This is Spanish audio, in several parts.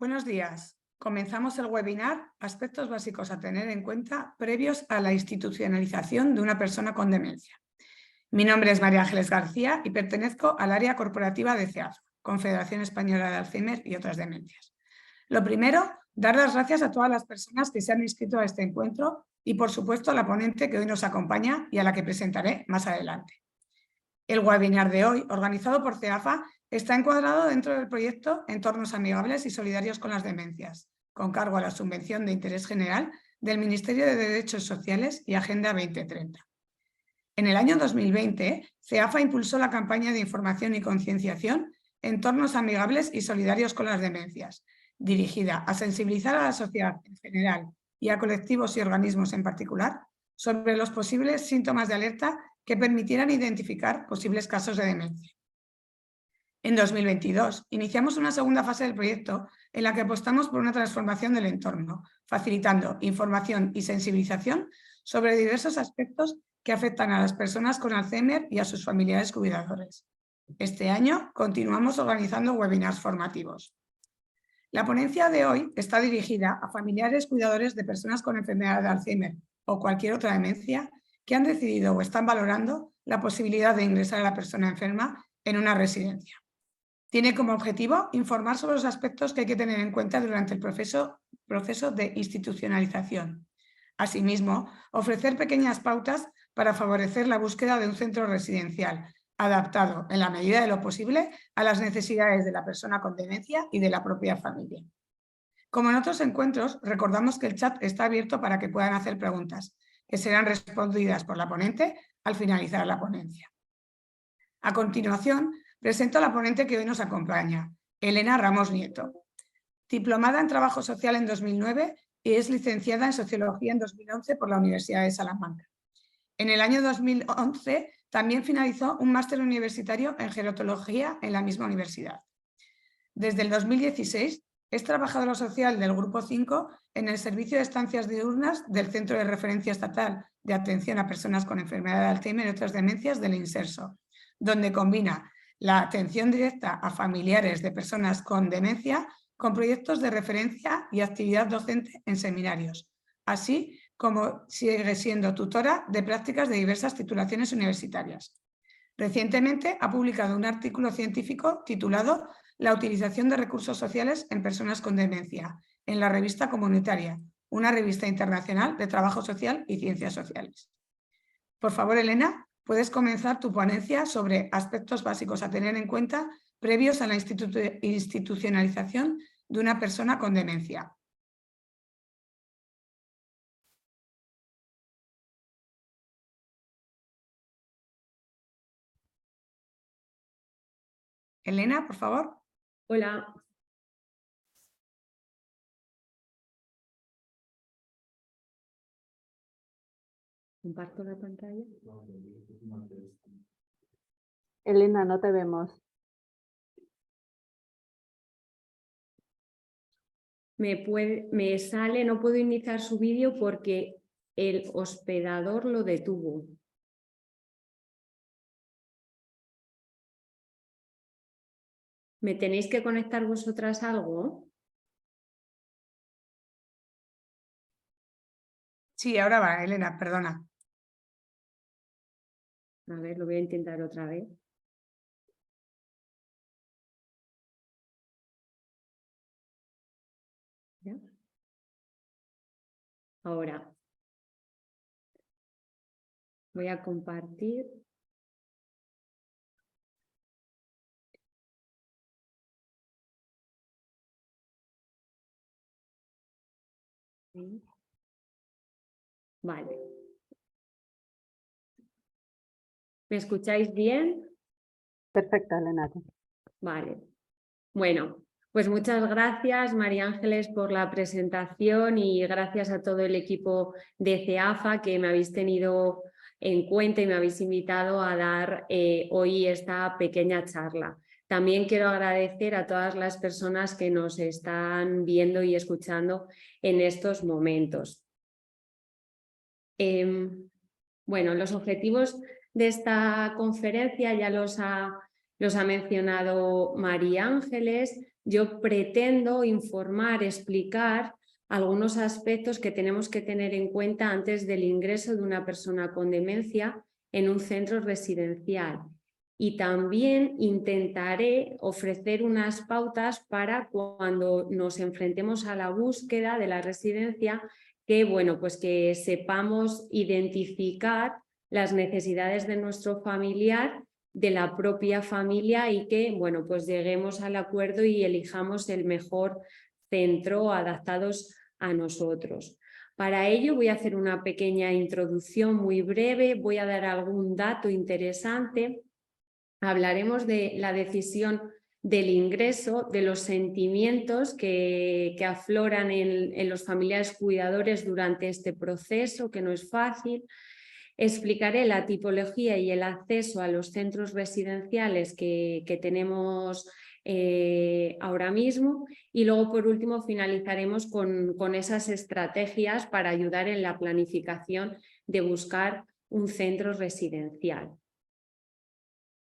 Buenos días. Comenzamos el webinar Aspectos básicos a tener en cuenta previos a la institucionalización de una persona con demencia. Mi nombre es María Ángeles García y pertenezco al área corporativa de CEAFA, Confederación Española de Alzheimer y otras demencias. Lo primero, dar las gracias a todas las personas que se han inscrito a este encuentro y, por supuesto, a la ponente que hoy nos acompaña y a la que presentaré más adelante. El webinar de hoy, organizado por CEAFA, está encuadrado dentro del proyecto Entornos Amigables y Solidarios con las Demencias, con cargo a la Subvención de Interés General del Ministerio de Derechos Sociales y Agenda 2030. En el año 2020, CEAFA impulsó la campaña de información y concienciación Entornos Amigables y Solidarios con las Demencias, dirigida a sensibilizar a la sociedad en general y a colectivos y organismos en particular sobre los posibles síntomas de alerta que permitieran identificar posibles casos de demencia. En 2022 iniciamos una segunda fase del proyecto en la que apostamos por una transformación del entorno, facilitando información y sensibilización sobre diversos aspectos que afectan a las personas con Alzheimer y a sus familiares cuidadores. Este año continuamos organizando webinars formativos. La ponencia de hoy está dirigida a familiares cuidadores de personas con enfermedad de Alzheimer o cualquier otra demencia que han decidido o están valorando la posibilidad de ingresar a la persona enferma en una residencia. Tiene como objetivo informar sobre los aspectos que hay que tener en cuenta durante el proceso de institucionalización. Asimismo, ofrecer pequeñas pautas para favorecer la búsqueda de un centro residencial adaptado, en la medida de lo posible, a las necesidades de la persona con demencia y de la propia familia. Como en otros encuentros, recordamos que el chat está abierto para que puedan hacer preguntas, que serán respondidas por la ponente al finalizar la ponencia. A continuación, presento a la ponente que hoy nos acompaña, Elena Ramos Nieto. Diplomada en Trabajo Social en 2009 y es licenciada en Sociología en 2011 por la Universidad de Salamanca. En el año 2011 también finalizó un máster universitario en Gerontología en la misma universidad. Desde el 2016 es trabajadora social del Grupo 5 en el Servicio de Estancias Diurnas del Centro de Referencia Estatal de Atención a Personas con Enfermedad de Alzheimer y otras demencias del INSERSO, donde combina la atención directa a familiares de personas con demencia con proyectos de referencia y actividad docente en seminarios, así como sigue siendo tutora de prácticas de diversas titulaciones universitarias. Recientemente ha publicado un artículo científico titulado La utilización de recursos sociales en personas con demencia, en la revista Comunitaria, una revista internacional de trabajo social y ciencias sociales. Por favor, Elena, puedes comenzar tu ponencia sobre aspectos básicos a tener en cuenta previos a la institucionalización de una persona con demencia. Elena, por favor. Hola. ¿Comparto la pantalla? Elena, no te vemos. Me sale, no puedo iniciar su vídeo porque el hospedador lo detuvo. ¿Me tenéis que conectar vosotras algo? Sí, ahora va, Elena, perdona. A ver, lo voy a intentar otra vez. ¿Ya? Ahora voy a compartir. Vale. ¿Me escucháis bien? Perfecto, Elena. Vale. Bueno, pues muchas gracias, María Ángeles, por la presentación y gracias a todo el equipo de CEAFA que me habéis tenido en cuenta y me habéis invitado a dar hoy esta pequeña charla. También quiero agradecer a todas las personas que nos están viendo y escuchando en estos momentos. Bueno, los objetivos de esta conferencia ya los ha Los ha mencionado María Ángeles. Yo pretendo informar, explicar algunos aspectos que tenemos que tener en cuenta antes del ingreso de una persona con demencia en un centro residencial. Y también intentaré ofrecer unas pautas para cuando nos enfrentemos a la búsqueda de la residencia, que, bueno, pues que sepamos identificar las necesidades de nuestro familiar, de la propia familia, y que, bueno, pues lleguemos al acuerdo y elijamos el mejor centro adaptados a nosotros. Para ello voy a hacer una pequeña introducción muy breve, voy a dar algún dato interesante. Hablaremos de la decisión del ingreso, de los sentimientos que afloran en los familiares cuidadores durante este proceso, que no es fácil. Explicaré la tipología y el acceso a los centros residenciales que tenemos ahora mismo, y luego por último finalizaremos con esas estrategias para ayudar en la planificación de buscar un centro residencial.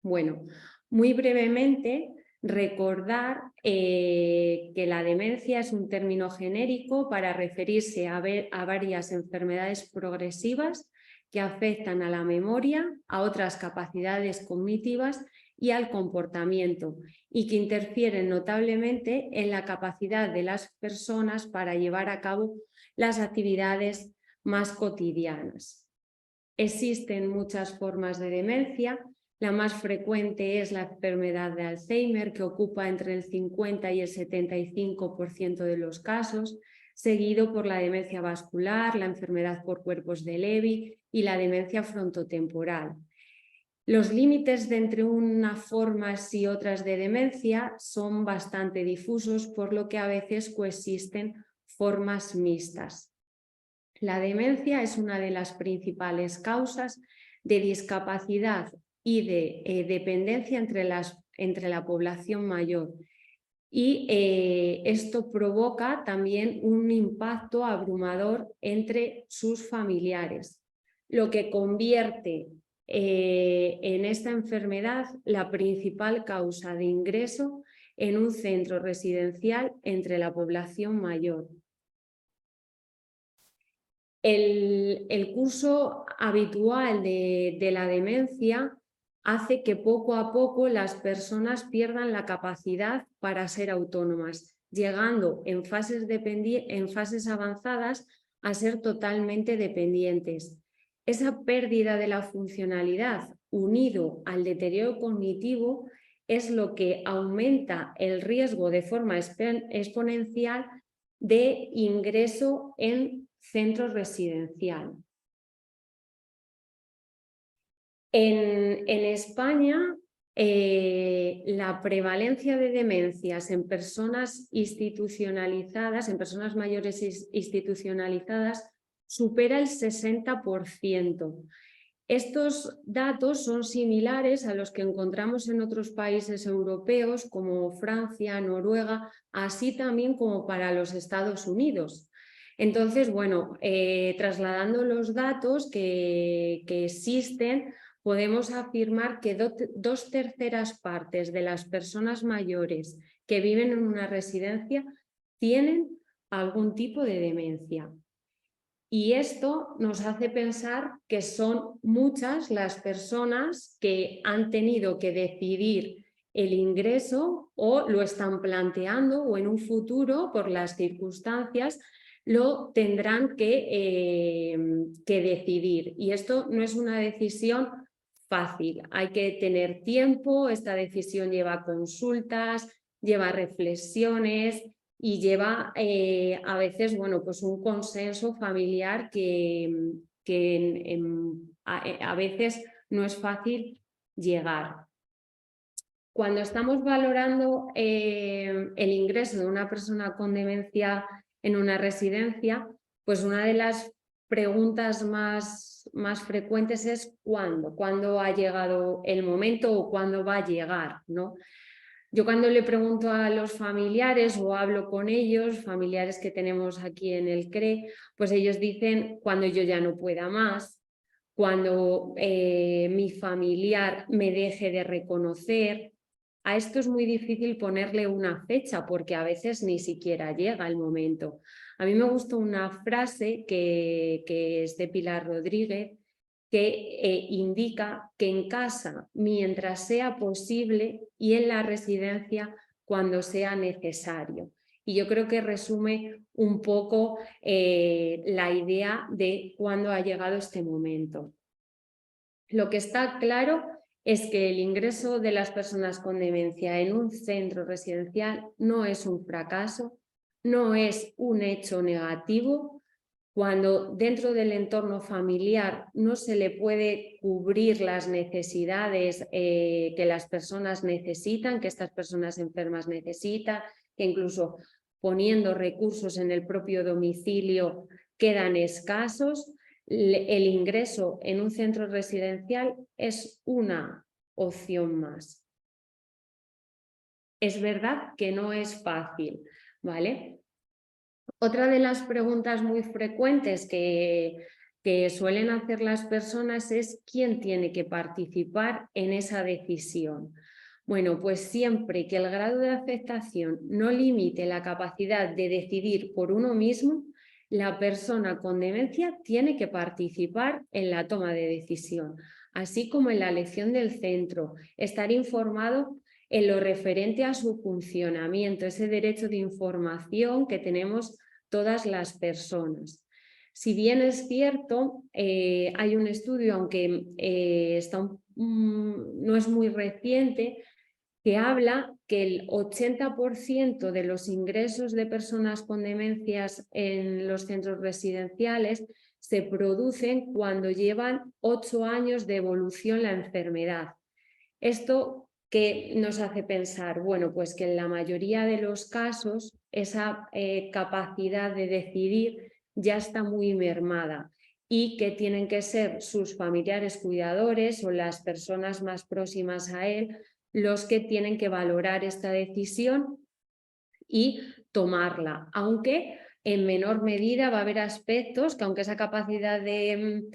Bueno, muy brevemente recordar que la demencia es un término genérico para referirse a varias enfermedades progresivas que afectan a la memoria, a otras capacidades cognitivas y al comportamiento, y que interfieren notablemente en la capacidad de las personas para llevar a cabo las actividades más cotidianas. Existen muchas formas de demencia. La más frecuente es la enfermedad de Alzheimer, que ocupa entre el 50 y el 75% de los casos, seguido por la demencia vascular, la enfermedad por cuerpos de Lewy y la demencia frontotemporal. Los límites de entre unas formas y otras de demencia son bastante difusos, por lo que a veces coexisten formas mixtas. La demencia es una de las principales causas de discapacidad y de dependencia entre la población mayor, y esto provoca también un impacto abrumador entre sus familiares, lo que convierte en esta enfermedad la principal causa de ingreso en un centro residencial entre la población mayor. El curso habitual de la demencia hace que poco a poco las personas pierdan la capacidad para ser autónomas, llegando en fases avanzadas a ser totalmente dependientes. Esa pérdida de la funcionalidad, unido al deterioro cognitivo, es lo que aumenta el riesgo de forma exponencial de ingreso en centro residencial. En España, la prevalencia de demencias en personas institucionalizadas, en personas mayores institucionalizadas, supera el 60%. Estos datos son similares a los que encontramos en otros países europeos como Francia, Noruega, así también como para los Estados Unidos. Entonces, bueno, trasladando los datos que existen, podemos afirmar que 2/3 partes de las personas mayores que viven en una residencia tienen algún tipo de demencia. Y esto nos hace pensar que son muchas las personas que han tenido que decidir el ingreso, o lo están planteando, o en un futuro, por las circunstancias, lo tendrán que decidir. Y esto no es una decisión fácil, hay que tener tiempo, esta decisión lleva consultas, lleva reflexiones y lleva a veces, bueno, pues un consenso familiar que a veces no es fácil llegar. Cuando estamos valorando el ingreso de una persona con demencia en una residencia, pues una de las preguntas más frecuentes es ¿cuándo ha llegado el momento o cuándo va a llegar, ¿no? Yo cuando le pregunto a los familiares o hablo con ellos, familiares que tenemos aquí en el CRE, pues ellos dicen cuando yo ya no pueda más, cuando mi familiar me deje de reconocer, A esto es muy difícil ponerle una fecha porque a veces ni siquiera llega el momento. A mí me gustó una frase que es de Pilar Rodríguez, que indica que en casa mientras sea posible y en la residencia cuando sea necesario. Y yo creo que resume un poco la idea de cuándo ha llegado este momento. Lo que está claro es que el ingreso de las personas con demencia en un centro residencial no es un fracaso, no es un hecho negativo. Cuando dentro del entorno familiar no se le puede cubrir las necesidades que las personas necesitan, que estas personas enfermas necesitan, que incluso poniendo recursos en el propio domicilio quedan escasos, el ingreso en un centro residencial es una opción más. Es verdad que no es fácil, ¿vale? Otra de las preguntas muy frecuentes que suelen hacer las personas es ¿quién tiene que participar en esa decisión? Bueno, pues siempre que el grado de aceptación no limite la capacidad de decidir por uno mismo, la persona con demencia tiene que participar en la toma de decisión, así como en la elección del centro, estar informado en lo referente a su funcionamiento, ese derecho de información que tenemos todas las personas. Si bien es cierto, hay un estudio, aunque no es muy reciente, que habla que el 80% de los ingresos de personas con demencias en los centros residenciales se producen cuando llevan 8 años de evolución la enfermedad. Esto que nos hace pensar, bueno, pues que en la mayoría de los casos esa capacidad de decidir ya está muy mermada y que tienen que ser sus familiares cuidadores o las personas más próximas a él los que tienen que valorar esta decisión y tomarla, aunque en menor medida va a haber aspectos que aunque esa capacidad de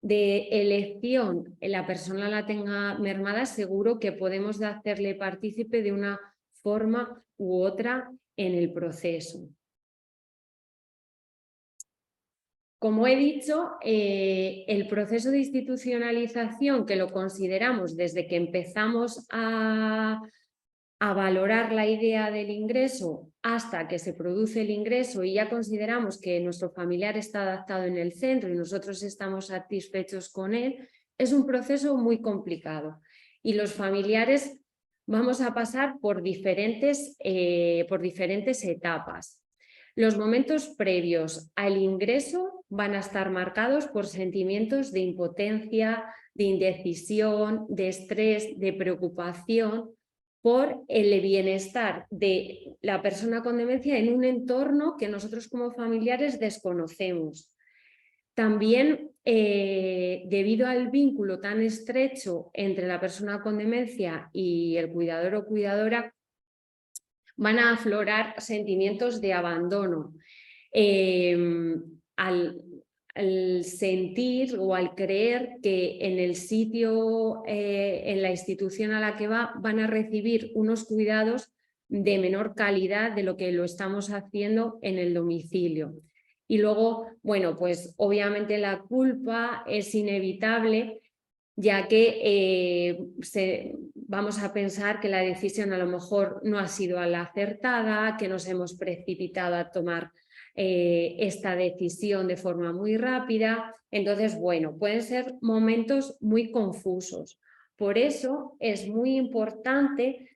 elección la persona la tenga mermada, seguro que podemos hacerle partícipe de una forma u otra en el proceso. Como he dicho, el proceso de institucionalización, que lo consideramos desde que empezamos a valorar la idea del ingreso hasta que se produce el ingreso y ya consideramos que nuestro familiar está adaptado en el centro y nosotros estamos satisfechos con él, es un proceso muy complicado y los familiares vamos a pasar por diferentes etapas. Los momentos previos al ingreso van a estar marcados por sentimientos de impotencia, de indecisión, de estrés, de preocupación, por el bienestar de la persona con demencia en un entorno que nosotros como familiares desconocemos. También, debido al vínculo tan estrecho entre la persona con demencia y el cuidador o cuidadora, van a aflorar sentimientos de abandono. Al sentir o al creer que en el sitio, en la institución a la que van a recibir unos cuidados de menor calidad de lo que lo estamos haciendo en el domicilio. Y luego, bueno, pues obviamente la culpa es inevitable, ya que vamos a pensar que la decisión a lo mejor no ha sido la acertada, que nos hemos precipitado a tomar esta decisión de forma muy rápida. Entonces, bueno, pueden ser momentos muy confusos. Por eso es muy importante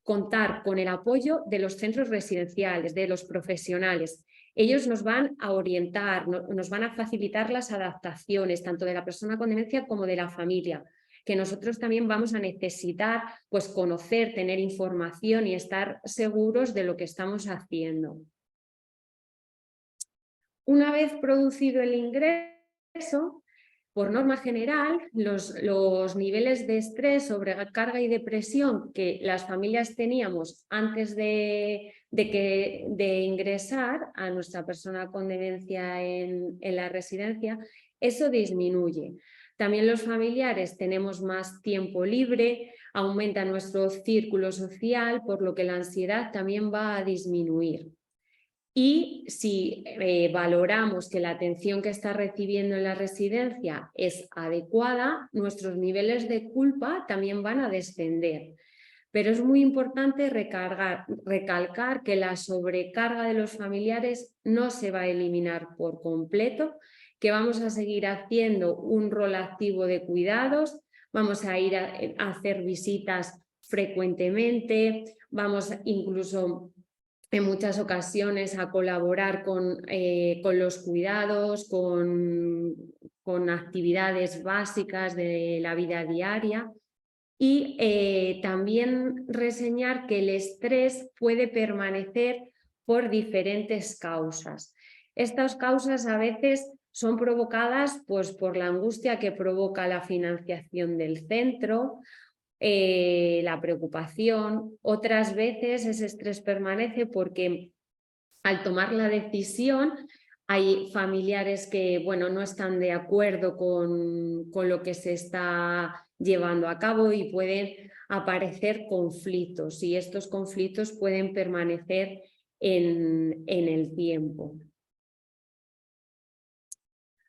contar con el apoyo de los centros residenciales, de los profesionales. Ellos nos van a orientar, nos van a facilitar las adaptaciones, tanto de la persona con demencia como de la familia, que nosotros también vamos a necesitar pues, conocer, tener información y estar seguros de lo que estamos haciendo. Una vez producido el ingreso, por norma general, los niveles de estrés, sobrecarga y depresión que las familias teníamos antes de ingresar a nuestra persona con demencia en la residencia, eso disminuye. También los familiares tenemos más tiempo libre, aumenta nuestro círculo social, por lo que la ansiedad también va a disminuir. Y si valoramos que la atención que está recibiendo en la residencia es adecuada, nuestros niveles de culpa también van a descender. Pero es muy importante recalcar que la sobrecarga de los familiares no se va a eliminar por completo, que vamos a seguir haciendo un rol activo de cuidados, vamos a ir a hacer visitas frecuentemente, vamos incluso en muchas ocasiones a colaborar con los cuidados, con actividades básicas de la vida diaria. Y también reseñar que el estrés puede permanecer por diferentes causas. Estas causas a veces son provocadas pues, por la angustia que provoca la financiación del centro, la preocupación. Otras veces ese estrés permanece porque al tomar la decisión hay familiares que no están de acuerdo con lo que se está llevando a cabo y pueden aparecer conflictos, y estos conflictos pueden permanecer en el tiempo.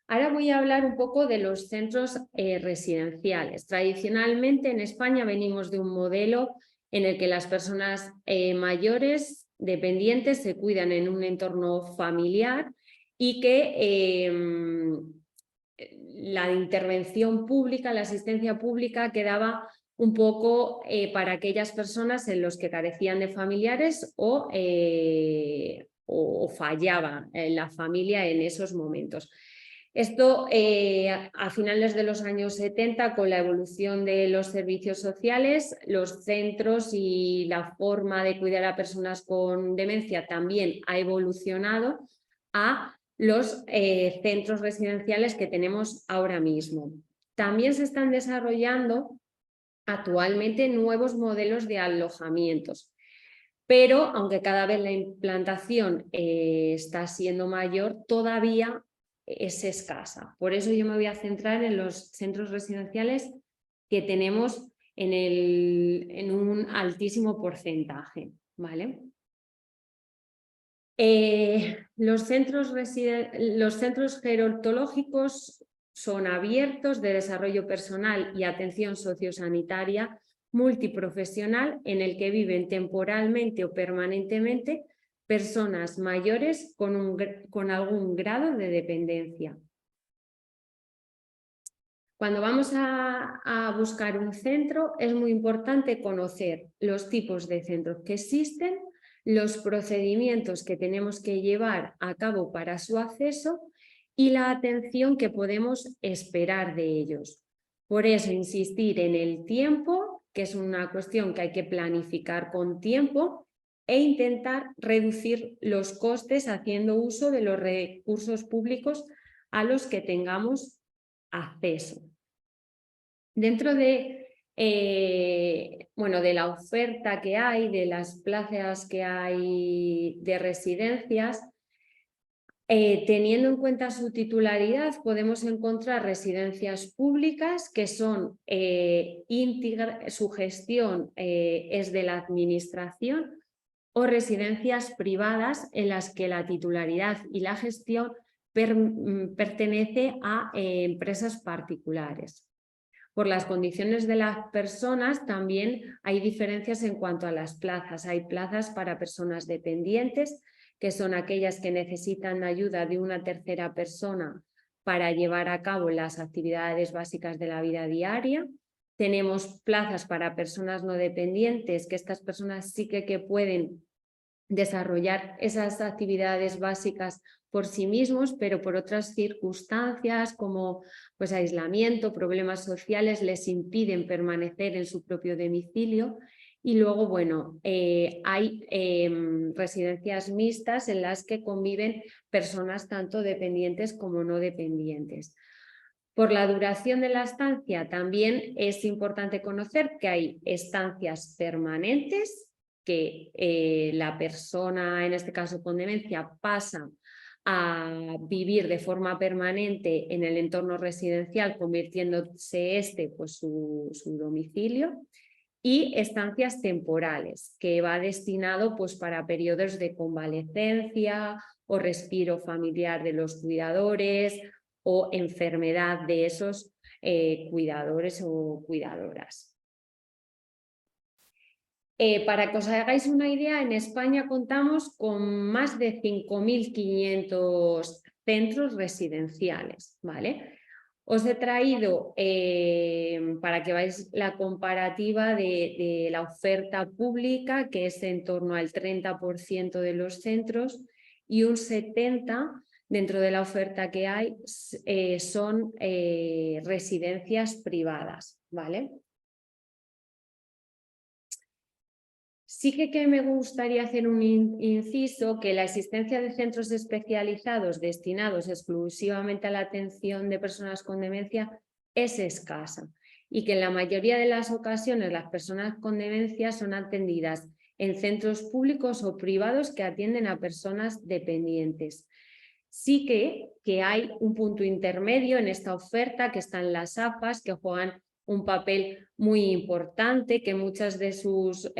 Ahora voy a hablar un poco de los centros residenciales. Tradicionalmente en España venimos de un modelo en el que las personas mayores dependientes se cuidan en un entorno familiar y que la intervención pública, la asistencia pública quedaba un poco para aquellas personas en los que carecían de familiares o fallaba en la familia en esos momentos. Esto a finales de los años 70, con la evolución de los servicios sociales, los centros y la forma de cuidar a personas con demencia también ha evolucionado a los centros residenciales que tenemos ahora mismo. También se están desarrollando actualmente nuevos modelos de alojamientos, pero aunque cada vez la implantación está siendo mayor, todavía es escasa. Por eso yo me voy a centrar en los centros residenciales que tenemos en un altísimo porcentaje, ¿vale? Los centros gerontológicos son abiertos, de desarrollo personal y atención sociosanitaria multiprofesional, en el que viven temporalmente o permanentemente personas mayores con algún grado de dependencia. Cuando vamos a buscar un centro, es muy importante conocer los tipos de centros que existen, los procedimientos que tenemos que llevar a cabo para su acceso y la atención que podemos esperar de ellos. Por eso, insistir en el tiempo, que es una cuestión que hay que planificar con tiempo, e intentar reducir los costes haciendo uso de los recursos públicos a los que tengamos acceso. Dentro de la oferta que hay, de las plazas que hay de residencias, teniendo en cuenta su titularidad, podemos encontrar residencias públicas que son su gestión es de la administración, o residencias privadas en las que la titularidad y la gestión pertenece a empresas particulares. Por las condiciones de las personas también hay diferencias en cuanto a las plazas. Hay plazas para personas dependientes, que son aquellas que necesitan ayuda de una tercera persona para llevar a cabo las actividades básicas de la vida diaria. Tenemos plazas para personas no dependientes, que estas personas sí que pueden desarrollar esas actividades básicas por sí mismos, pero por otras circunstancias como aislamiento, problemas sociales, les impiden permanecer en su propio domicilio. Y luego, hay residencias mixtas en las que conviven personas tanto dependientes como no dependientes. Por la duración de la estancia también es importante conocer que hay estancias permanentes, que la persona, en este caso con demencia, pasa a vivir de forma permanente en el entorno residencial, convirtiéndose este pues, su domicilio, y estancias temporales, que va destinado pues, para periodos de convalecencia o respiro familiar de los cuidadores o enfermedad de esos cuidadores o cuidadoras. Para que os hagáis una idea, en España contamos con más de 5.500 centros residenciales, ¿vale? Os he traído, para que veáis la comparativa de la oferta pública, que es en torno al 30% de los centros, y un 70% dentro de la oferta que hay son residencias privadas, ¿vale? Sí que me gustaría hacer un inciso, que la existencia de centros especializados destinados exclusivamente a la atención de personas con demencia es escasa y que en la mayoría de las ocasiones las personas con demencia son atendidas en centros públicos o privados que atienden a personas dependientes. Sí que hay un punto intermedio en esta oferta, que están las AFAs, que juegan un papel muy importante, que muchas de sus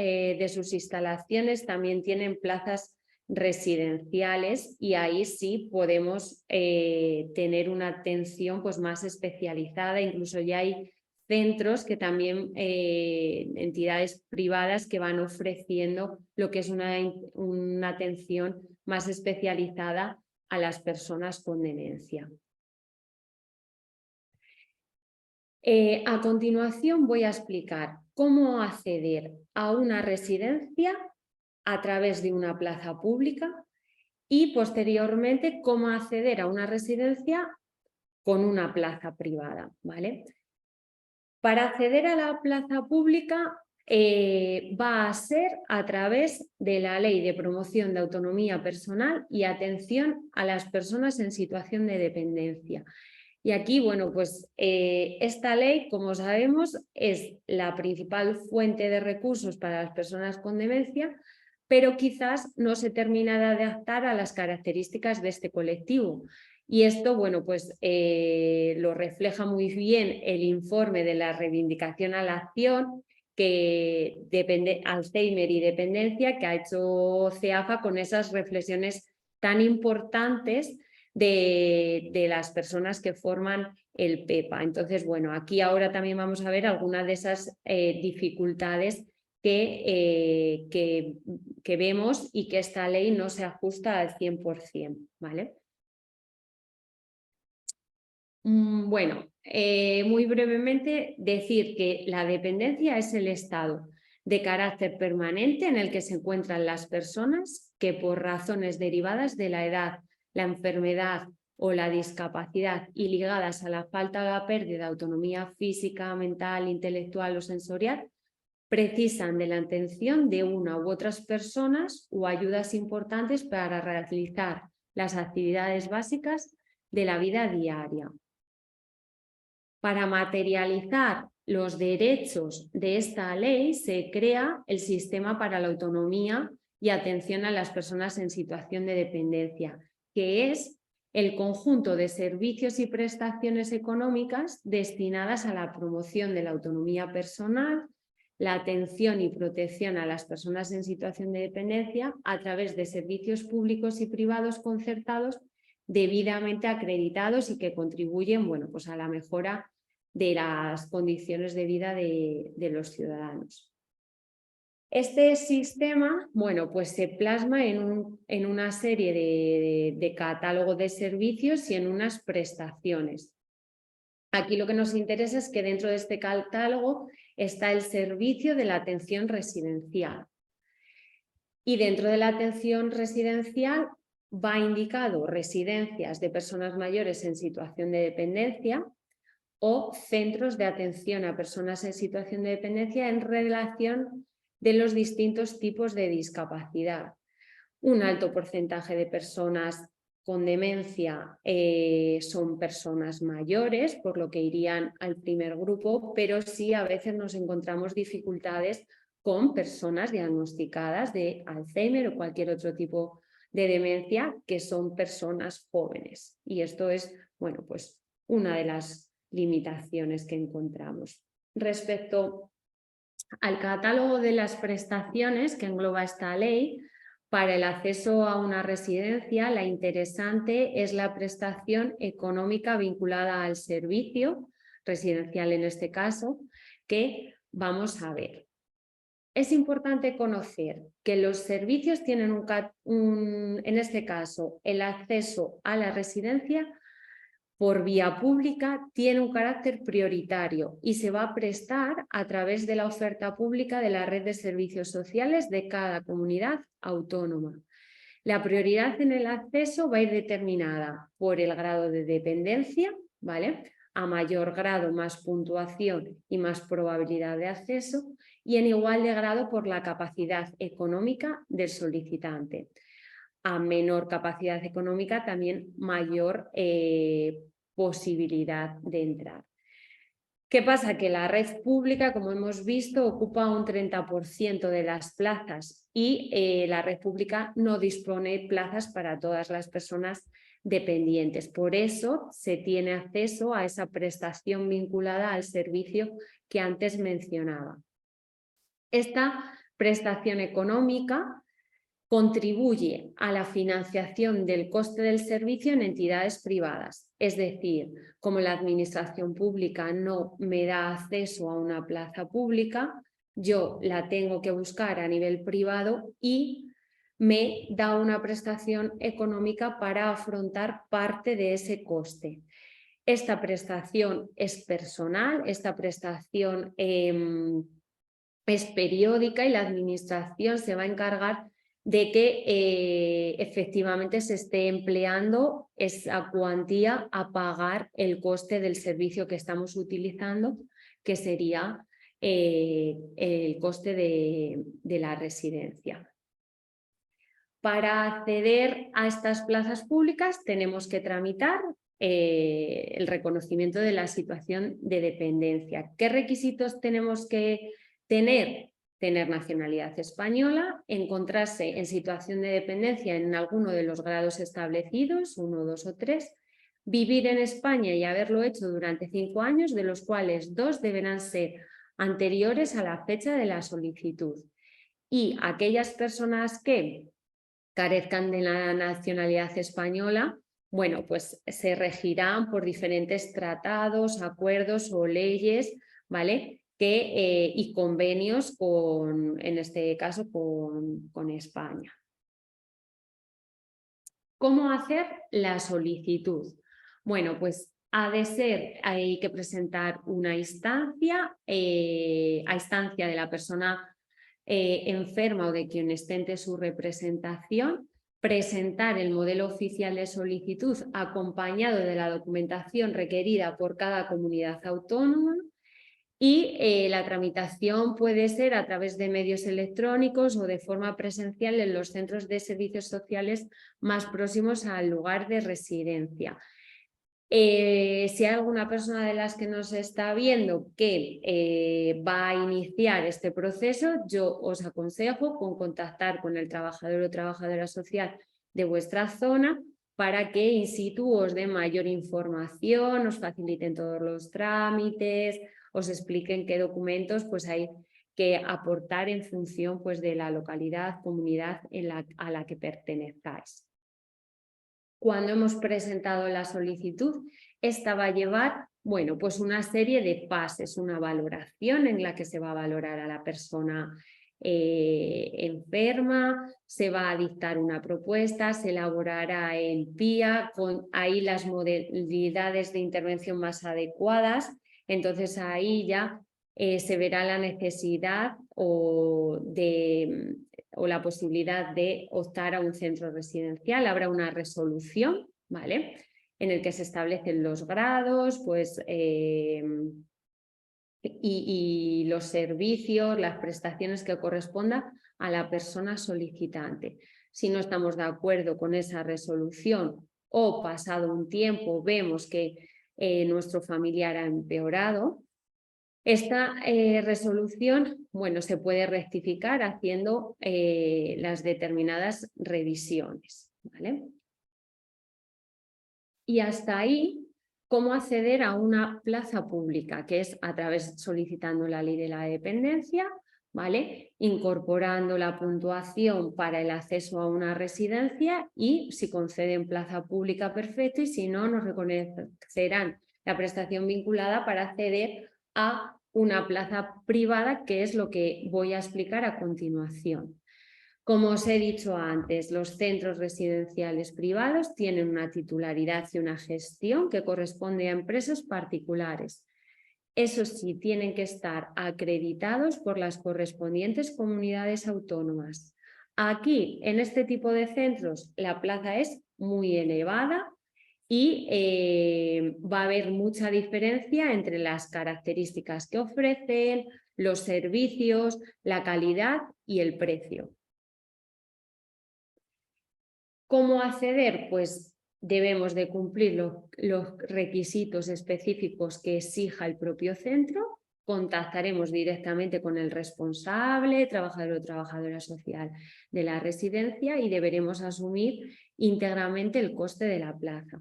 instalaciones también tienen plazas residenciales, y ahí sí podemos tener una atención pues, más especializada. Incluso ya hay centros que también, entidades privadas, que van ofreciendo lo que es una atención más especializada a las personas con demencia. A continuación voy a explicar cómo acceder a una residencia a través de una plaza pública y posteriormente cómo acceder a una residencia con una plaza privada, ¿vale? Para acceder a la plaza pública va a ser a través de la Ley de Promoción de Autonomía Personal y Atención a las Personas en Situación de Dependencia. Y aquí, bueno, pues esta ley, como sabemos, es la principal fuente de recursos para las personas con demencia, pero quizás no se termina de adaptar a las características de este colectivo. Y esto, bueno, pues lo refleja muy bien el informe de la reivindicación a la acción, que depende Alzheimer y dependencia, que ha hecho CEAFA con esas reflexiones tan importantes de las personas que forman el PEPA. Entonces, bueno, aquí ahora también vamos a ver algunas de esas dificultades que vemos y que esta ley no se ajusta al 100%, ¿vale? Bueno, muy brevemente decir que la dependencia es el estado de carácter permanente en el que se encuentran las personas que, por razones derivadas de la edad, la enfermedad o la discapacidad y ligadas a la falta o la pérdida de autonomía física, mental, intelectual o sensorial, precisan de la atención de una u otras personas o ayudas importantes para realizar las actividades básicas de la vida diaria. Para materializar los derechos de esta ley se crea el Sistema para la Autonomía y Atención a las Personas en Situación de Dependencia, que es el conjunto de servicios y prestaciones económicas destinadas a la promoción de la autonomía personal, la atención y protección a las personas en situación de dependencia a través de servicios públicos y privados concertados debidamente acreditados y que contribuyen, bueno, pues a la mejora de las condiciones de vida de los ciudadanos. Este sistema, bueno, pues se plasma en una serie de catálogo de servicios y en unas prestaciones. Aquí lo que nos interesa es que dentro de este catálogo está el servicio de la atención residencial. Y dentro de la atención residencial va indicado residencias de personas mayores en situación de dependencia o centros de atención a personas en situación de dependencia en relación de los distintos tipos de discapacidad. Un alto porcentaje de personas con demencia son personas mayores, por lo que irían al primer grupo, pero sí a veces nos encontramos dificultades con personas diagnosticadas de Alzheimer o cualquier otro tipo de demencia que son personas jóvenes. Y esto es, bueno, pues una de las limitaciones que encontramos. Respecto al catálogo de las prestaciones que engloba esta ley, para el acceso a una residencia, la interesante es la prestación económica vinculada al servicio residencial en este caso, que vamos a ver. Es importante conocer que los servicios tienen en este caso, el acceso a la residencia por vía pública tiene un carácter prioritario y se va a prestar a través de la oferta pública de la red de servicios sociales de cada comunidad autónoma. La prioridad en el acceso va a ir determinada por el grado de dependencia, ¿vale? A mayor grado, más puntuación y más probabilidad de acceso, y en igual de grado por la capacidad económica del solicitante. A menor capacidad económica, también mayor posibilidad de entrar. ¿Qué pasa? Que la red pública, como hemos visto, ocupa un 30% de las plazas y la red pública no dispone de plazas para todas las personas dependientes. Por eso se tiene acceso a esa prestación vinculada al servicio que antes mencionaba. Esta prestación económica contribuye a la financiación del coste del servicio en entidades privadas. Es decir, como la administración pública no me da acceso a una plaza pública, yo la tengo que buscar a nivel privado y me da una prestación económica para afrontar parte de ese coste. Esta prestación es personal, esta prestación es periódica y la administración se va a encargar de que efectivamente se esté empleando esa cuantía a pagar el coste del servicio que estamos utilizando, que sería el coste de la residencia. Para acceder a estas plazas públicas tenemos que tramitar el reconocimiento de la situación de dependencia. ¿Qué requisitos tenemos que tener? Tener nacionalidad española, encontrarse en situación de dependencia en alguno de los grados establecidos, 1, 2 o 3, vivir en España y haberlo hecho durante 5 años, de los cuales 2 deberán ser anteriores a la fecha de la solicitud. Y aquellas personas que carezcan de la nacionalidad española, bueno, pues se regirán por diferentes tratados, acuerdos o leyes, ¿vale? Y convenios en este caso con España. ¿Cómo hacer la solicitud? Bueno, pues hay que presentar una instancia, a instancia de la persona enferma o de quien ostente su representación, presentar el modelo oficial de solicitud acompañado de la documentación requerida por cada comunidad autónoma. Y la tramitación puede ser a través de medios electrónicos o de forma presencial en los centros de servicios sociales más próximos al lugar de residencia. Si hay alguna persona de las que nos está viendo que va a iniciar este proceso, yo os aconsejo contactar con el trabajador o trabajadora social de vuestra zona para que in situ os dé mayor información, os faciliten todos los trámites, os expliquen qué documentos pues hay que aportar en función pues, de la localidad, comunidad a la que pertenezcáis. Cuando hemos presentado la solicitud, esta va a llevar, bueno, pues una serie de fases, una valoración en la que se va a valorar a la persona enferma, se va a dictar una propuesta, se elaborará el PIA, con ahí las modalidades de intervención más adecuadas. Entonces ahí ya se verá la necesidad o la posibilidad de optar a un centro residencial. Habrá una resolución, ¿vale?, en el que se establecen los grados, pues, y los servicios, las prestaciones que correspondan a la persona solicitante. Si no estamos de acuerdo con esa resolución o pasado un tiempo vemos que nuestro familiar ha empeorado, Esta resolución, bueno, se puede rectificar haciendo las determinadas revisiones, ¿vale? Y hasta ahí, cómo acceder a una plaza pública, que es a través solicitando la ley de la dependencia, ¿vale? Incorporando la puntuación para el acceso a una residencia y si conceden plaza pública, perfecto, y si no, nos reconocerán la prestación vinculada para acceder a una plaza privada, que es lo que voy a explicar a continuación. Como os he dicho antes, los centros residenciales privados tienen una titularidad y una gestión que corresponde a empresas particulares. Eso sí, tienen que estar acreditados por las correspondientes comunidades autónomas. Aquí, en este tipo de centros, la plaza es muy elevada y va a haber mucha diferencia entre las características que ofrecen, los servicios, la calidad y el precio. ¿Cómo acceder? Pues debemos de cumplir los requisitos específicos que exija el propio centro. Contactaremos directamente con el responsable, trabajador o trabajadora social de la residencia y deberemos asumir íntegramente el coste de la plaza.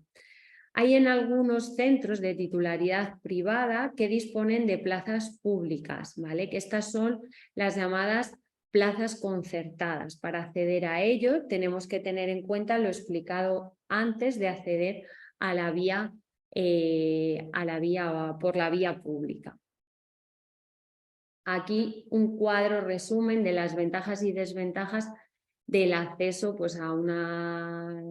Hay en algunos centros de titularidad privada que disponen de plazas públicas, ¿vale? Que estas son las llamadas plazas concertadas. Para acceder a ello tenemos que tener en cuenta lo explicado antes de acceder a la vía, por la vía pública. Aquí un cuadro resumen de las ventajas y desventajas del acceso, pues, a una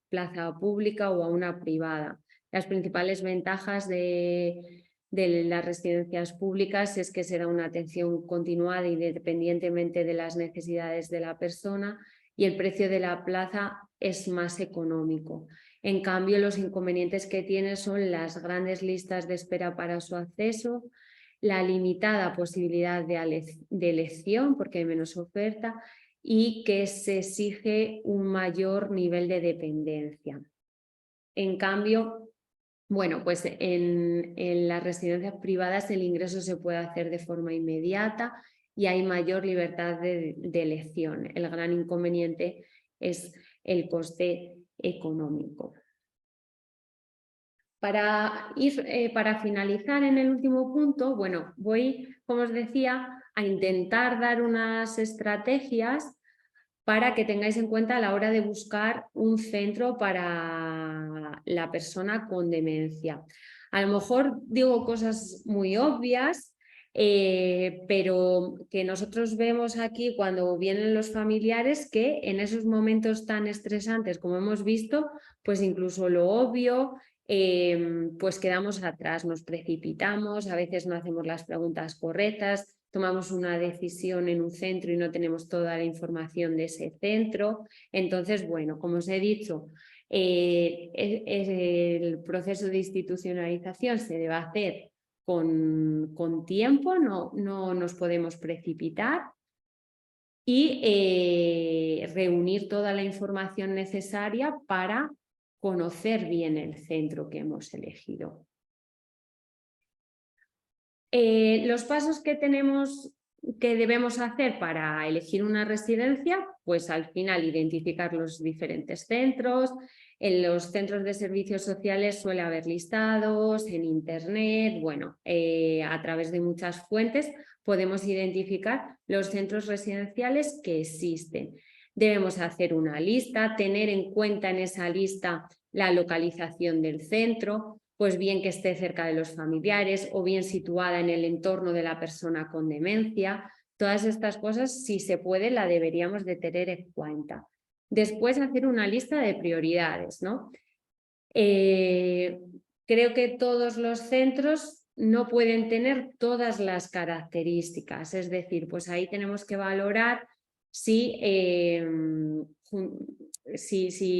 plaza pública o a una privada. Las principales ventajas de las residencias públicas es que se da una atención continuada independientemente de las necesidades de la persona y el precio de la plaza es más económico. En cambio, los inconvenientes que tiene son las grandes listas de espera para su acceso, la limitada posibilidad de elección porque hay menos oferta y que se exige un mayor nivel de dependencia. En cambio, bueno, pues en las residencias privadas el ingreso se puede hacer de forma inmediata y hay mayor libertad de elección. El gran inconveniente es el coste económico. Para finalizar en el último punto, bueno, voy, como os decía, a intentar dar unas estrategias para que tengáis en cuenta a la hora de buscar un centro para la persona con demencia. A lo mejor digo cosas muy obvias, pero que nosotros vemos aquí cuando vienen los familiares que en esos momentos tan estresantes como hemos visto, pues incluso lo obvio, pues quedamos atrás, nos precipitamos, a veces no hacemos las preguntas correctas, tomamos una decisión en un centro y no tenemos toda la información de ese centro. Entonces, bueno, como os he dicho, el proceso de institucionalización se debe hacer con tiempo, no nos podemos precipitar y reunir toda la información necesaria para conocer bien el centro que hemos elegido. Los pasos que debemos hacer para elegir una residencia, pues al final identificar los diferentes centros. En los centros de servicios sociales suele haber listados, en internet, bueno, a través de muchas fuentes podemos identificar los centros residenciales que existen. Debemos hacer una lista, tener en cuenta en esa lista la localización del centro, pues bien que esté cerca de los familiares o bien situada en el entorno de la persona con demencia. Todas estas cosas, si se puede, la deberíamos de tener en cuenta. Después hacer una lista de prioridades, ¿no? Creo que todos los centros no pueden tener todas las características, es decir, pues ahí tenemos que valorar si,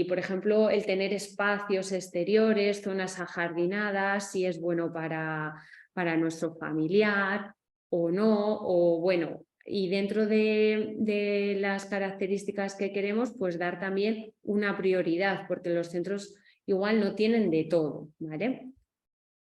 por ejemplo, el tener espacios exteriores, zonas ajardinadas, si es bueno para nuestro familiar o no, o bueno, y dentro de las características que queremos, pues dar también una prioridad, porque los centros igual no tienen de todo, ¿vale?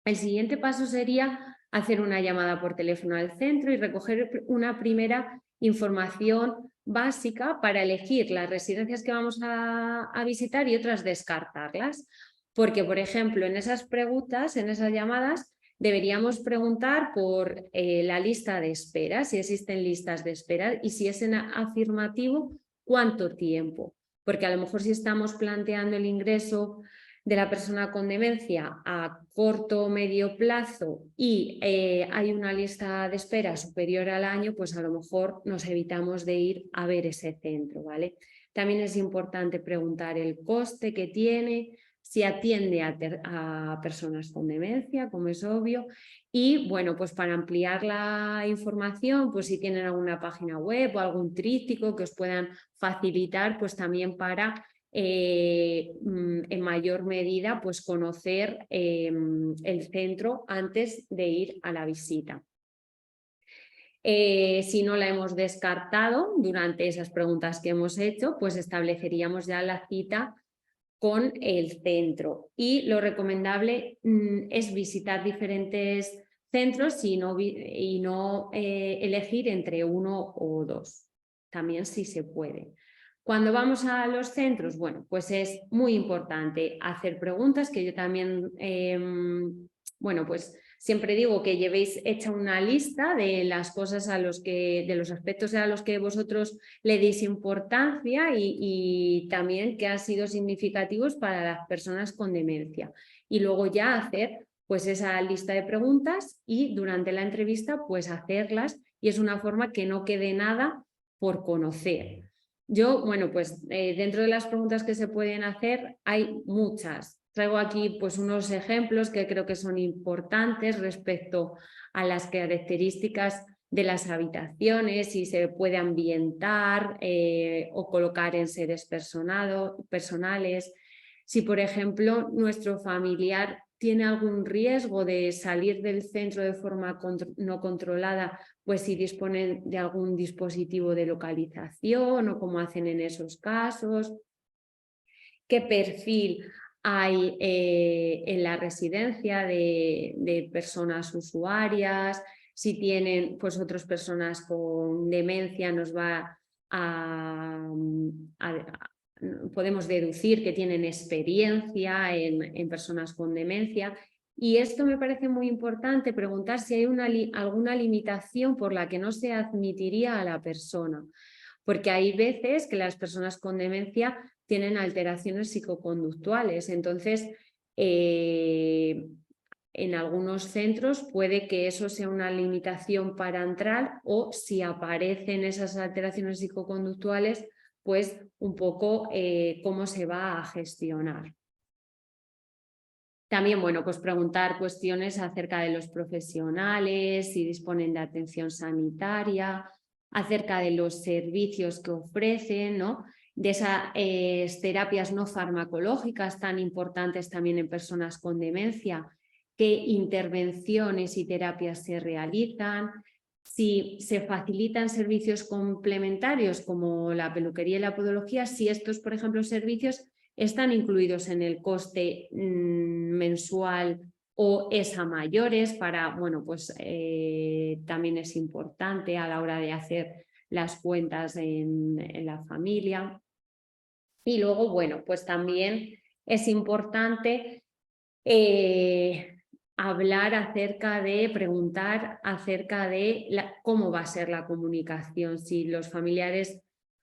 El siguiente paso sería hacer una llamada por teléfono al centro y recoger una primera información básica para elegir las residencias que vamos a visitar y otras descartarlas. Porque, por ejemplo, en esas preguntas, en esas llamadas, deberíamos preguntar por la lista de espera, si existen listas de espera y si es en afirmativo, ¿cuánto tiempo? Porque a lo mejor si estamos planteando el ingreso de la persona con demencia a corto o medio plazo y hay una lista de espera superior al año, pues a lo mejor nos evitamos de ir a ver ese centro, ¿vale? También es importante preguntar el coste que tiene, si atiende a personas con demencia, como es obvio, y bueno, pues para ampliar la información, pues si tienen alguna página web o algún tríptico que os puedan facilitar, pues también para en mayor medida pues conocer el centro antes de ir a la visita. Si no la hemos descartado durante esas preguntas que hemos hecho, pues estableceríamos ya la cita con el centro. Y lo recomendable es visitar diferentes centros y no elegir entre uno o dos. También si se puede. Cuando vamos a los centros, bueno, pues es muy importante hacer preguntas, que yo también, bueno, pues siempre digo que llevéis hecha una lista de las cosas de los aspectos a los que vosotros le deis importancia y también que han sido significativos para las personas con demencia. Y luego ya hacer pues esa lista de preguntas y durante la entrevista pues hacerlas, y es una forma que no quede nada por conocer. Yo, bueno, pues dentro de las preguntas que se pueden hacer hay muchas. Traigo aquí pues unos ejemplos que creo que son importantes respecto a las características de las habitaciones, si se puede ambientar o colocar en sedes personales. Si, por ejemplo, nuestro familiar tiene algún riesgo de salir del centro de forma no controlada, pues si disponen de algún dispositivo de localización o cómo hacen en esos casos. ¿Qué perfil hay en la residencia de personas usuarias? Si tienen pues otras personas con demencia, nos va podemos deducir que tienen experiencia en personas con demencia. Y esto me parece muy importante, preguntar si hay alguna limitación por la que no se admitiría a la persona. Porque hay veces que las personas con demencia tienen alteraciones psicoconductuales. Entonces, en algunos centros puede que eso sea una limitación para entrar, o si aparecen esas alteraciones psicoconductuales, pues un poco cómo se va a gestionar. También, bueno, pues preguntar cuestiones acerca de los profesionales, si disponen de atención sanitaria, acerca de los servicios que ofrecen, ¿no? De esas terapias no farmacológicas tan importantes también en personas con demencia, qué intervenciones y terapias se realizan, si se facilitan servicios complementarios como la peluquería y la podología, si estos, por ejemplo, servicios están incluidos en el coste mensual o es a mayores para, bueno, pues también es importante a la hora de hacer las cuentas en la familia. Y luego, bueno, pues también es importante preguntar acerca de cómo va a ser la comunicación, si los familiares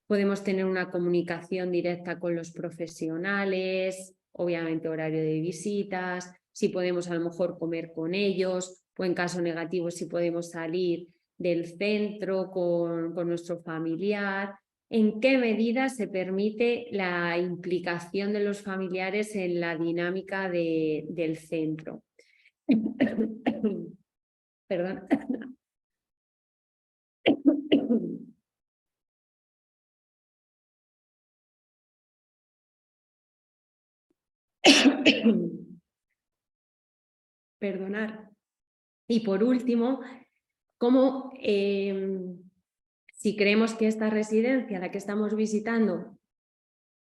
podemos tener una comunicación directa con los profesionales, obviamente horario de visitas, si podemos a lo mejor comer con ellos, o en caso negativo si podemos salir del centro con nuestro familiar. ¿En qué medida se permite la implicación de los familiares en la dinámica del centro? Perdón. Perdonar. Y por último, ¿cómo, si creemos que esta residencia, la que estamos visitando,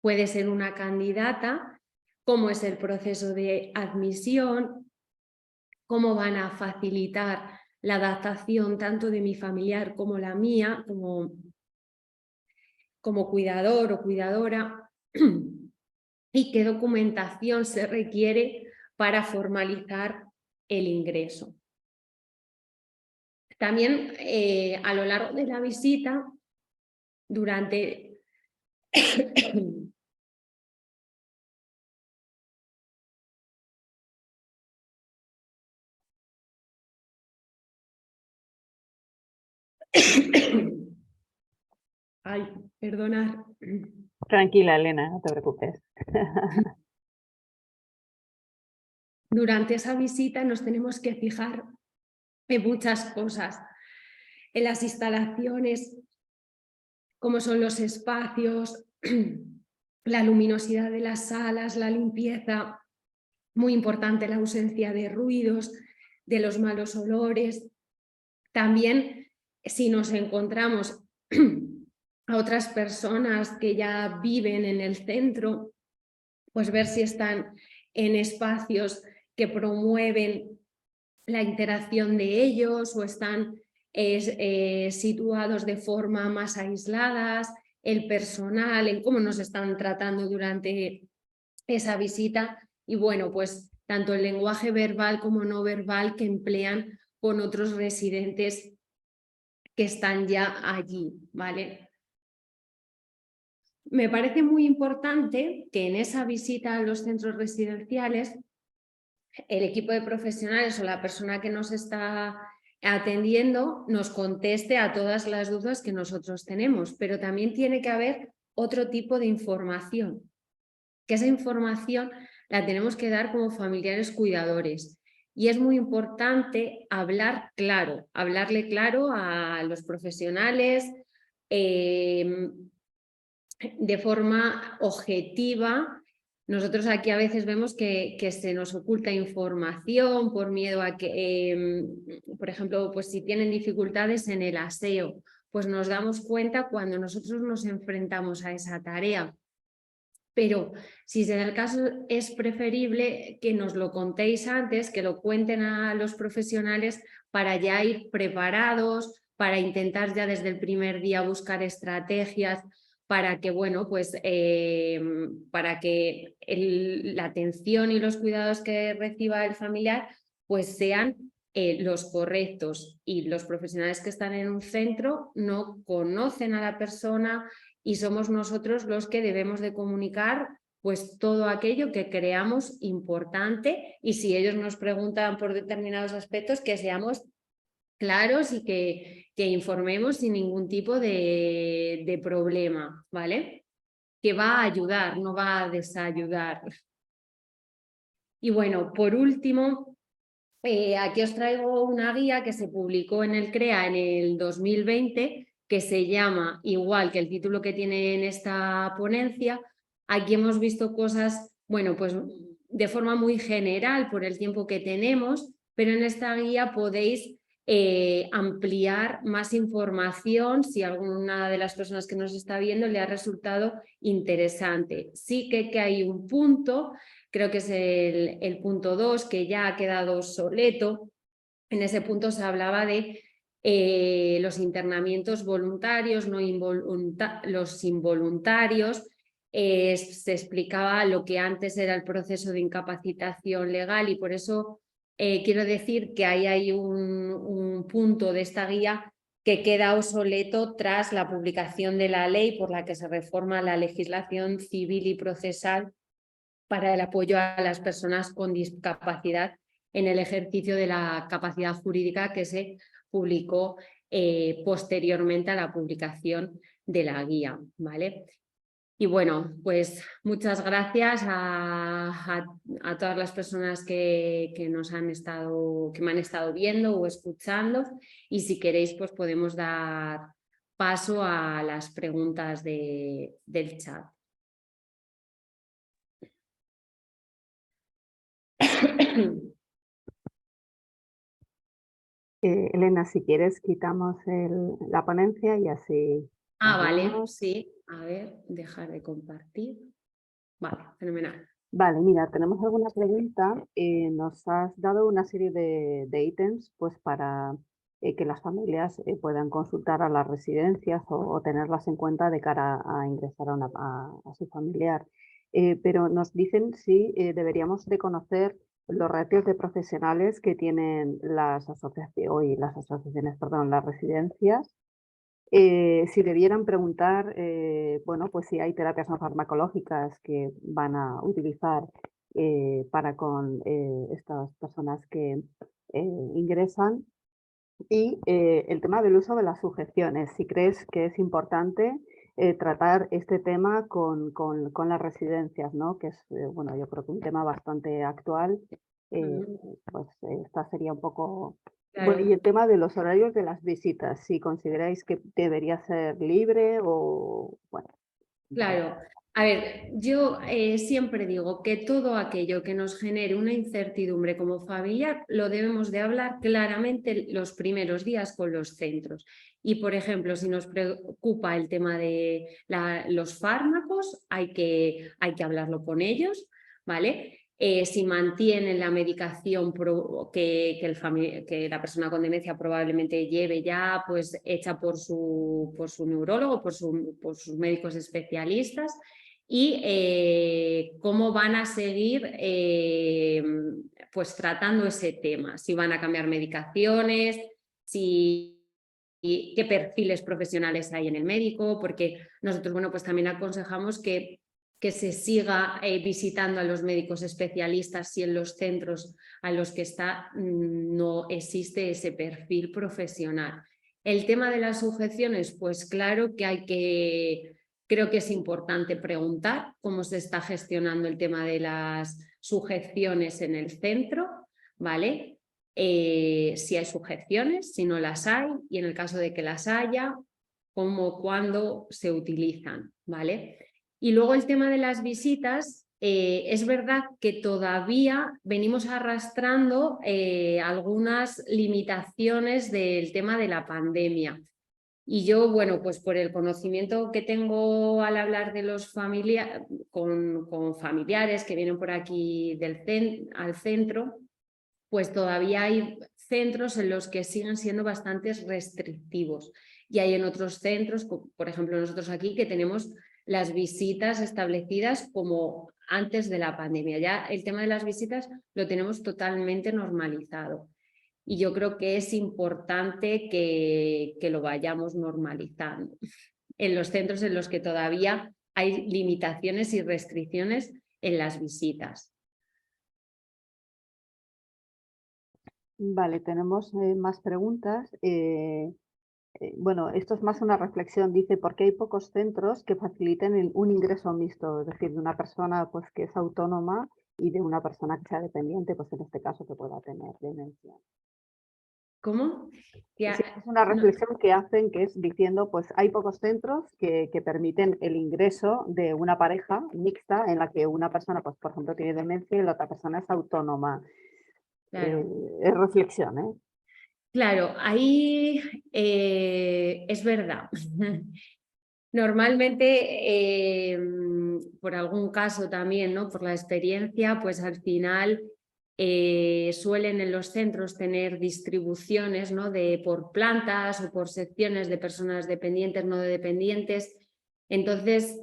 puede ser una candidata, cómo es el proceso de admisión, cómo van a facilitar la adaptación tanto de mi familiar como la mía, como cuidador o cuidadora, y qué documentación se requiere para formalizar el ingreso. También a lo largo de la visita, durante ay, perdonad. Tranquila, Elena, no te preocupes. Durante esa visita nos tenemos que fijar en muchas cosas, en las instalaciones, cómo son los espacios, la luminosidad de las salas, la limpieza, muy importante la ausencia de ruidos, de los malos olores. También si nos encontramos a otras personas que ya viven en el centro, pues ver si están en espacios que promueven la interacción de ellos o están situados de forma más aisladas, el personal, en cómo nos están tratando durante esa visita y bueno, pues tanto el lenguaje verbal como no verbal que emplean con otros residentes que están ya allí, ¿vale? Me parece muy importante que en esa visita a los centros residenciales el equipo de profesionales o la persona que nos está atendiendo nos conteste a todas las dudas que nosotros tenemos, pero también tiene que haber otro tipo de información, que esa información la tenemos que dar como familiares cuidadores. Y es muy importante hablar claro, hablarle claro a los profesionales de forma objetiva. Nosotros aquí a veces vemos que se nos oculta información por miedo a que, por ejemplo, pues si tienen dificultades en el aseo, pues nos damos cuenta cuando nosotros nos enfrentamos a esa tarea. Pero si se da el caso, es preferible que nos lo contéis antes, que lo cuenten a los profesionales para ya ir preparados, para intentar ya desde el primer día buscar estrategias para que, bueno, pues para que la atención y los cuidados que reciba el familiar pues sean los correctos, y los profesionales que están en un centro no conocen a la persona y somos nosotros los que debemos de comunicar pues todo aquello que creamos importante, y si ellos nos preguntan por determinados aspectos, que seamos claros y que informemos sin ningún tipo de problema, ¿vale? Que va a ayudar, no va a desayudar. Y bueno, por último, aquí os traigo una guía que se publicó en el CREA en el 2020, que se llama, igual que el título que tiene en esta ponencia. Aquí hemos visto cosas, bueno, pues de forma muy general por el tiempo que tenemos, pero en esta guía podéis ampliar más información si alguna de las personas que nos está viendo le ha resultado interesante. Sí que hay un punto, creo que es el punto 2, que ya ha quedado obsoleto. En ese punto se hablaba de los internamientos voluntarios, los involuntarios. Se explicaba lo que antes era el proceso de incapacitación legal, y por eso quiero decir que ahí hay un punto de esta guía que queda obsoleto tras la publicación de la ley por la que se reforma la legislación civil y procesal para el apoyo a las personas con discapacidad en el ejercicio de la capacidad jurídica, que se publicó posteriormente a la publicación de la guía, ¿vale? Y bueno, pues muchas gracias a todas las personas que me han estado viendo o escuchando, y si queréis pues podemos dar paso a las preguntas del chat. Elena, si quieres, quitamos la ponencia y así. Vale, sí. A ver, dejar de compartir. Vale, fenomenal. Vale, mira, tenemos alguna pregunta. Nos has dado una serie de ítems pues, para que las familias puedan consultar a las residencias o tenerlas en cuenta de cara a ingresar a su familiar. Pero nos dicen si deberíamos de conocer los ratios de profesionales que tienen las asociaciones, perdón, las residencias. Si debieran preguntar, bueno, pues si hay terapias no farmacológicas que van a utilizar para con estas personas que ingresan. Y el tema del uso de las sujeciones, si crees que es importante tratar este tema con las residencias, ¿no? Que es, bueno, yo creo que un tema bastante actual. Pues esta sería un poco... Bueno, y Claro. el tema de los horarios de las visitas, si consideráis que debería ser libre o, bueno, un poco. Claro, a ver, yo siempre digo que todo aquello que nos genere una incertidumbre como familiar lo debemos de hablar claramente los primeros días con los centros. Y, por ejemplo, si nos preocupa el tema de los fármacos, hay que hablarlo con ellos, ¿vale? Si mantienen la medicación que la persona con demencia probablemente lleve ya pues hecha por su neurólogo, por sus médicos especialistas, y cómo van a seguir pues tratando ese tema, si van a cambiar medicaciones, qué perfiles profesionales hay en el médico, porque nosotros, bueno, pues también aconsejamos que se siga visitando a los médicos especialistas si en los centros a los que está no existe ese perfil profesional. El tema de las sujeciones, pues claro que creo que es importante preguntar cómo se está gestionando el tema de las sujeciones en el centro, ¿vale? Si hay sujeciones, si no las hay, y en el caso de que las haya, cómo, cuándo se utilizan, ¿vale? Y luego el tema de las visitas, es verdad que todavía venimos arrastrando algunas limitaciones del tema de la pandemia. Y yo, bueno, pues por el conocimiento que tengo al hablar de los con familiares que vienen por aquí al centro, pues todavía hay centros en los que siguen siendo bastante restrictivos. Y hay en otros centros, por ejemplo nosotros aquí, que tenemos las visitas establecidas como antes de la pandemia. Ya el tema de las visitas lo tenemos totalmente normalizado. Y yo creo que es importante que lo vayamos normalizando en los centros en los que todavía hay limitaciones y restricciones en las visitas. Vale, tenemos más preguntas. Bueno, esto es más una reflexión. Dice, ¿por qué hay pocos centros que faciliten un ingreso mixto? Es decir, de una persona pues, que es autónoma y de una persona que sea dependiente, pues en este caso que pueda tener demencia. ¿Cómo? Sí, es una reflexión que hacen, que es diciendo, pues hay pocos centros que permiten el ingreso de una pareja mixta en la que una persona, pues por ejemplo, tiene demencia y la otra persona es autónoma. Claro. Es reflexión, ¿eh? Claro, ahí es verdad. Normalmente, por algún caso también, ¿no? Por la experiencia, pues al final suelen en los centros tener distribuciones, ¿no? Por plantas o por secciones de personas dependientes, no dependientes. Entonces,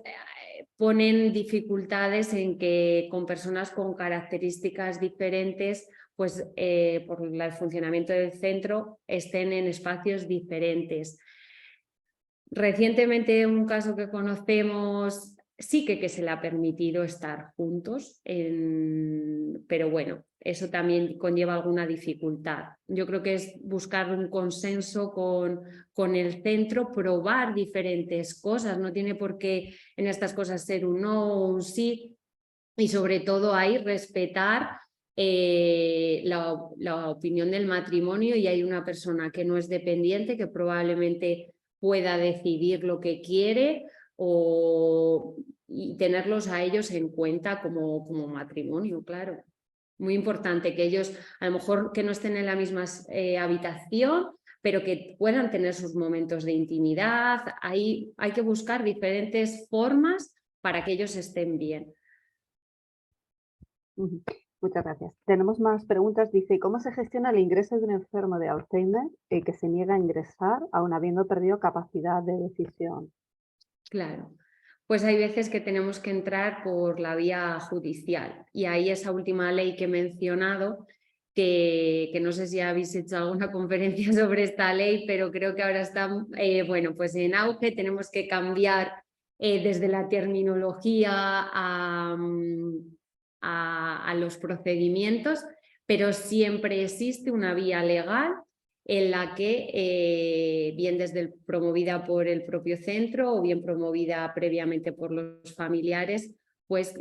ponen dificultades en que con personas con características diferentes, pues por el funcionamiento del centro, estén en espacios diferentes. Recientemente, un caso que conocemos, sí que se le ha permitido estar juntos, pero bueno, eso también conlleva alguna dificultad. Yo creo que es buscar un consenso con el centro, probar diferentes cosas, no tiene por qué en estas cosas ser un no o un sí, y sobre todo ahí respetar la opinión del matrimonio, y hay una persona que no es dependiente, que probablemente pueda decidir lo que quiere y tenerlos a ellos en cuenta como matrimonio, claro. Muy importante que ellos, a lo mejor que no estén en la misma habitación, pero que puedan tener sus momentos de intimidad. Ahí hay que buscar diferentes formas para que ellos estén bien. Ujú. Muchas gracias. Tenemos más preguntas. Dice, ¿cómo se gestiona el ingreso de un enfermo de Alzheimer que se niega a ingresar aun habiendo perdido capacidad de decisión? Claro, pues hay veces que tenemos que entrar por la vía judicial y ahí esa última ley que he mencionado, que no sé si habéis hecho alguna conferencia sobre esta ley, pero creo que ahora está bueno, pues en auge. Tenemos que cambiar desde la terminología a los procedimientos, pero siempre existe una vía legal en la que, bien promovida por el propio centro o bien promovida previamente por los familiares, pues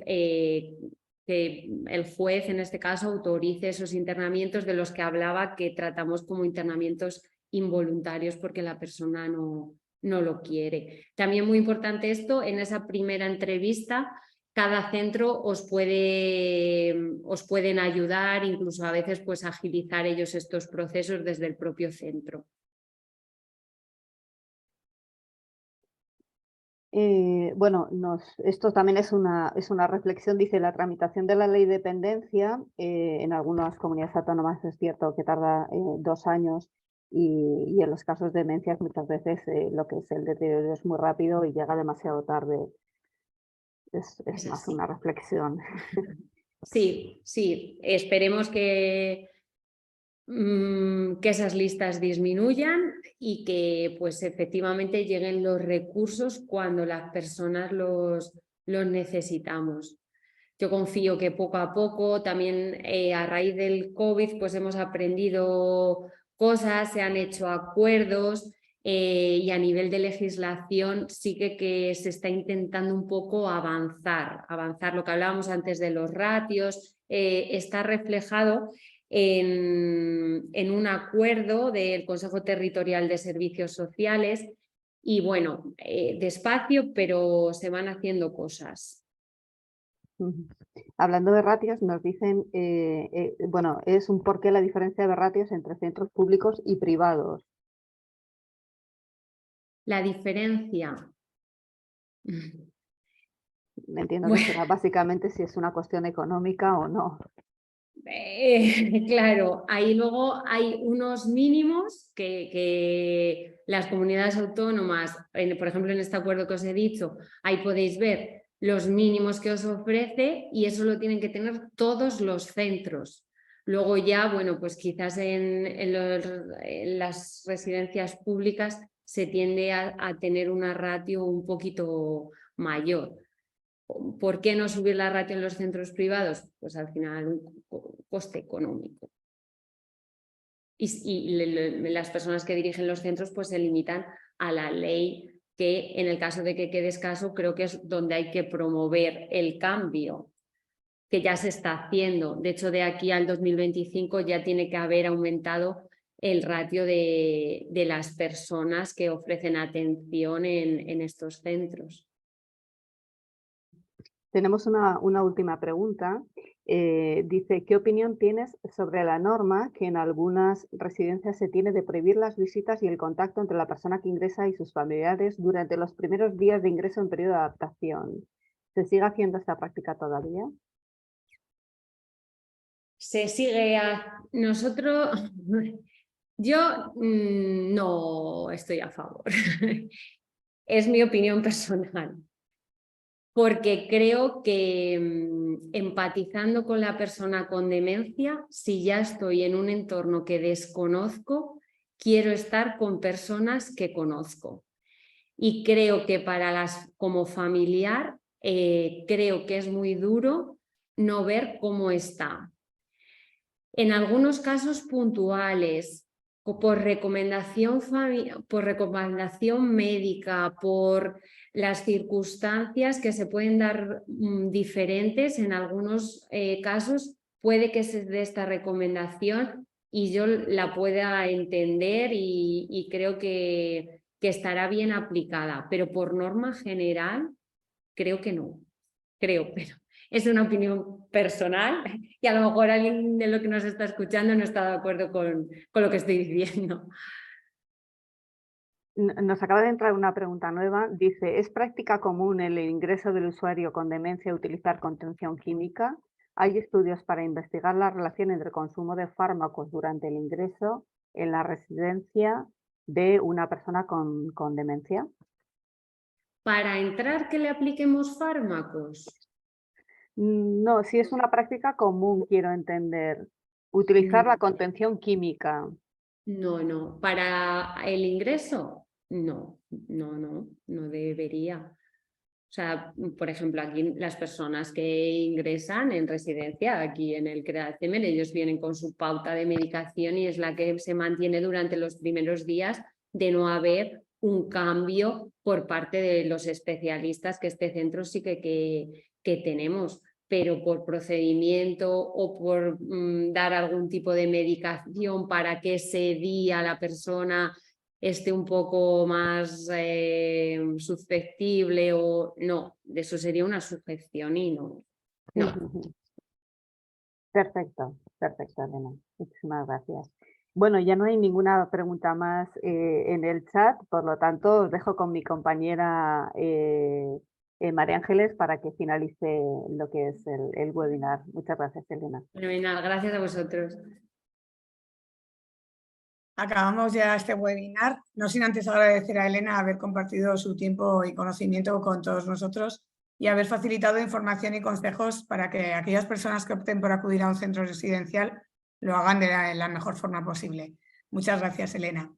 que el juez en este caso autorice esos internamientos de los que hablaba, que tratamos como internamientos involuntarios porque la persona no lo quiere. También muy importante esto, en esa primera entrevista cada centro os pueden ayudar, incluso a veces pues agilizar ellos estos procesos desde el propio centro. Bueno, esto también es una reflexión. Dice, la tramitación de la ley de dependencia en algunas comunidades autónomas es cierto que tarda 2 años y en los casos de demencias muchas veces lo que es el deterioro es muy rápido y llega demasiado tarde. Es más así. una reflexión. Sí, sí, esperemos que esas listas disminuyan y que pues efectivamente lleguen los recursos cuando las personas los necesitamos. Yo confío que poco a poco, también a raíz del COVID, pues hemos aprendido cosas, se han hecho acuerdos y a nivel de legislación sí que se está intentando un poco avanzar lo que hablábamos antes de los ratios, está reflejado en un acuerdo del Consejo Territorial de Servicios Sociales y bueno, despacio, pero se van haciendo cosas. Ujú. Hablando de ratios, nos dicen, bueno, es un porqué la diferencia de ratios entre centros públicos y privados. La diferencia. Entiendo que será básicamente si es una cuestión económica o no. Claro, ahí luego hay unos mínimos que las comunidades autónomas, por ejemplo en este acuerdo que os he dicho, ahí podéis ver los mínimos que os ofrece y eso lo tienen que tener todos los centros. Luego ya, bueno, pues quizás en las residencias públicas se tiende a tener una ratio un poquito mayor. ¿Por qué no subir la ratio en los centros privados? Pues al final un coste económico. Y las personas que dirigen los centros pues se limitan a la ley, que en el caso de que quede escaso creo que es donde hay que promover el cambio, que ya se está haciendo. De hecho, de aquí al 2025 ya tiene que haber aumentado el ratio de las personas que ofrecen atención en estos centros. Tenemos una última pregunta. Dice, ¿qué opinión tienes sobre la norma que en algunas residencias se tiene de prohibir las visitas y el contacto entre la persona que ingresa y sus familiares durante los primeros días de ingreso en periodo de adaptación? ¿Se sigue haciendo esta práctica todavía? Se sigue nosotros, yo no estoy a favor. Es mi opinión personal. Porque creo que empatizando con la persona con demencia, si ya estoy en un entorno que desconozco, quiero estar con personas que conozco. Y creo que como familiar, creo que es muy duro no ver cómo está. En algunos casos puntuales, por recomendación médica, por las circunstancias que se pueden dar diferentes, en algunos casos puede que se dé esta recomendación y yo la pueda entender y creo que estará bien aplicada, pero por norma general creo que no, pero es una opinión personal y a lo mejor alguien de lo que nos está escuchando no está de acuerdo con lo que estoy diciendo. Nos acaba de entrar una pregunta nueva. Dice, ¿es práctica común el ingreso del usuario con demencia utilizar contención química? hay estudios para investigar la relación entre consumo de fármacos durante el ingreso en la residencia de una persona con demencia. ¿Para entrar que le apliquemos fármacos? No, si es una práctica común, quiero entender. Utilizar la contención química. No. ¿Para el ingreso? No debería. O sea, por ejemplo, aquí las personas que ingresan en residencia, aquí en el CREACEMEN, ellos vienen con su pauta de medicación y es la que se mantiene durante los primeros días de no haber un cambio por parte de los especialistas, que este centro sí que tenemos, pero por procedimiento o por dar algún tipo de medicación para que ese día la persona esté un poco más susceptible o no, de eso sería una sujeción y no. Perfecto, Elena. Muchísimas gracias. Bueno, ya no hay ninguna pregunta más en el chat, por lo tanto os dejo con mi compañera María Ángeles para que finalice lo que es el webinar. Muchas gracias, Elena. Fenomenal, gracias a vosotros. Acabamos ya este webinar, no sin antes agradecer a Elena haber compartido su tiempo y conocimiento con todos nosotros y haber facilitado información y consejos para que aquellas personas que opten por acudir a un centro residencial lo hagan de la mejor forma posible. Muchas gracias, Elena.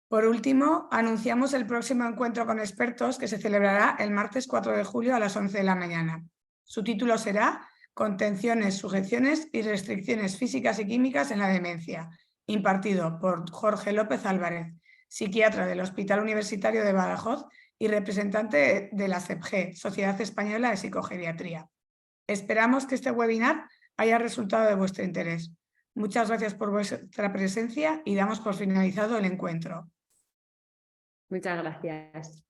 Por último, anunciamos el próximo encuentro con expertos que se celebrará el martes 4 de julio a las 11 de la mañana. Su título será Contenciones, sujeciones y restricciones físicas y químicas en la demencia, impartido por Jorge López Álvarez, psiquiatra del Hospital Universitario de Badajoz y representante de la CEPG, Sociedad Española de Psicogeriatría. Esperamos que este webinar haya resultado de vuestro interés. Muchas gracias por vuestra presencia y damos por finalizado el encuentro. Muchas gracias.